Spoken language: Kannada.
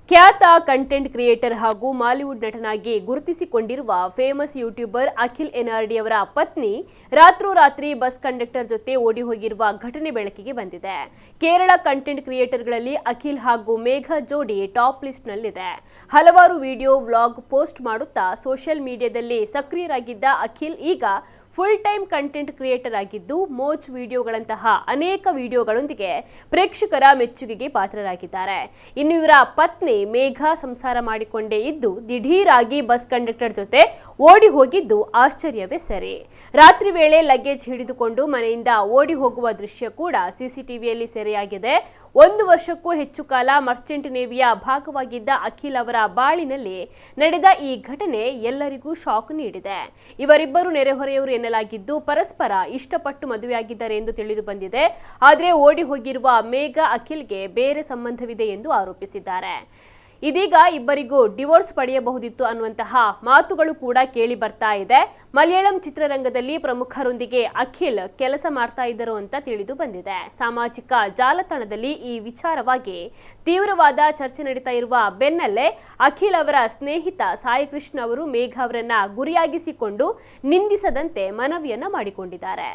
ಖ್ಯಾತ ಕಂಟೆಂಟ್ ಕ್ರಿಯೇಟರ್ ಹಾಗೂ ಮಾಲಿವುಡ್ ನಟನಾಗಿ ಗುರುತಿಸಿಕೊಂಡಿರುವ ಫೇಮಸ್ ಯೂಟ್ಯೂಬರ್ ಅಖಿಲ್ ಎನ್ಆರ್ಡಿ ಅವರ ಪತ್ನಿ ರಾತ್ರೋರಾತ್ರಿ ಬಸ್ ಕಂಡಕ್ಟರ್ ಜೊತೆ ಓಡಿ ಹೋಗಿರುವ ಘಟನೆ ಬೆಳಕಿಗೆ ಬಂದಿದೆ. ಕೇರಳ ಕಂಟೆಂಟ್ ಕ್ರಿಯೇಟರ್ಗಳಲ್ಲಿ ಅಖಿಲ್ ಹಾಗೂ ಮೇಘ ಜೋಡಿ ಟಾಪ್ ಲಿಸ್ಟ್ನಲ್ಲಿದೆ. ಹಲವಾರು ವಿಡಿಯೋ ವ್ಲಾಗ್ ಪೋಸ್ಟ್ ಮಾಡುತ್ತಾ ಸೋಷಿಯಲ್ ಮೀಡಿಯಾದಲ್ಲಿ ಸಕ್ರಿಯರಾಗಿದ್ದ ಅಖಿಲ್ ಈಗ ಫುಲ್ ಟೈಮ್ ಕಂಟೆಂಟ್ ಕ್ರಿಯೇಟರ್ ಆಗಿದ್ದು ಮೋಜ್ ವಿಡಿಯೋಗಳಂತಹ ಅನೇಕ ವಿಡಿಯೋಗಳೊಂದಿಗೆ ಪ್ರೇಕ್ಷಕರ ಮೆಚ್ಚುಗೆಗೆ ಪಾತ್ರರಾಗಿದ್ದಾರೆ. ಇನ್ನು ಇವರ ಪತ್ನಿ ಮೇಘ ಸಂಸಾರ ಮಾಡಿಕೊಂಡೇ ಇದ್ದು ದಿಢೀರಾಗಿ ಬಸ್ ಕಂಡಕ್ಟರ್ ಜೊತೆ ಓಡಿ ಹೋಗಿದ್ದು ಆಶ್ಚರ್ಯವೇ ಸರಿ. ರಾತ್ರಿ ವೇಳೆ ಲಗೇಜ್ ಹಿಡಿದುಕೊಂಡು ಮನೆಯಿಂದ ಓಡಿ ಹೋಗುವ ದೃಶ್ಯ ಕೂಡ ಸಿಸಿಟಿವಿಯಲ್ಲಿ ಸೆರೆಯಾಗಿದೆ. 1 ವರ್ಷಕ್ಕೂ ಹೆಚ್ಚು ಕಾಲ ಮರ್ಚೆಂಟ್ ನೇವಿಯ ಭಾಗವಾಗಿದ್ದ ಅಖಿಲ್ ಅವರ ಬಾಳಿನಲ್ಲಿ ನಡೆದ ಈ ಘಟನೆ ಎಲ್ಲರಿಗೂ ಶಾಕ್ ನೀಡಿದೆ. ಇವರಿಬ್ಬರು ನೆರೆಹೊರೆಯವರು ಎನ್ನಲಾಗಿದ್ದು ಪರಸ್ಪರ ಇಷ್ಟಪಟ್ಟು ಮದುವೆಯಾಗಿದ್ದಾರೆ ಎಂದು ತಿಳಿದು ಬಂದಿದೆ. ಆದರೆ ಓಡಿ ಹೋಗಿರುವ ಮೇಘ ಅಖಿಲ್ಗೆ ಬೇರೆ ಸಂಬಂಧವಿದೆ ಎಂದು ಆರೋಪಿಸಿದ್ದಾರೆ. ಇದೀಗ ಇಬ್ಬರಿಗೂ ಡಿವೋರ್ಸ್ ಪಡೆಯಬಹುದಿತ್ತು ಅನ್ನುವಂತಹ ಮಾತುಗಳು ಕೂಡ ಕೇಳಿ ಬರ್ತಾ ಇದೆ. ಮಲಯಾಳಂ ಚಿತ್ರರಂಗದಲ್ಲಿ ಪ್ರಮುಖರೊಂದಿಗೆ ಅಖಿಲ್ ಕೆಲಸ ಮಾಡ್ತಾ ಇದ್ದರು ಅಂತ ತಿಳಿದು ಬಂದಿದೆ. ಸಾಮಾಜಿಕ ಜಾಲತಾಣದಲ್ಲಿ ಈ ವಿಚಾರವಾಗಿ ತೀವ್ರವಾದ ಚರ್ಚೆ ನಡೀತಾ ಇರುವ ಬೆನ್ನಲ್ಲೇ ಅಖಿಲ್ ಅವರ ಸ್ನೇಹಿತ ಸಾಯಿ ಕೃಷ್ಣ ಅವರು ಮೇಘ ಅವರನ್ನ ಗುರಿಯಾಗಿಸಿಕೊಂಡು ನಿಂದಿಸದಂತೆ ಮನವಿಯನ್ನ ಮಾಡಿಕೊಂಡಿದ್ದಾರೆ.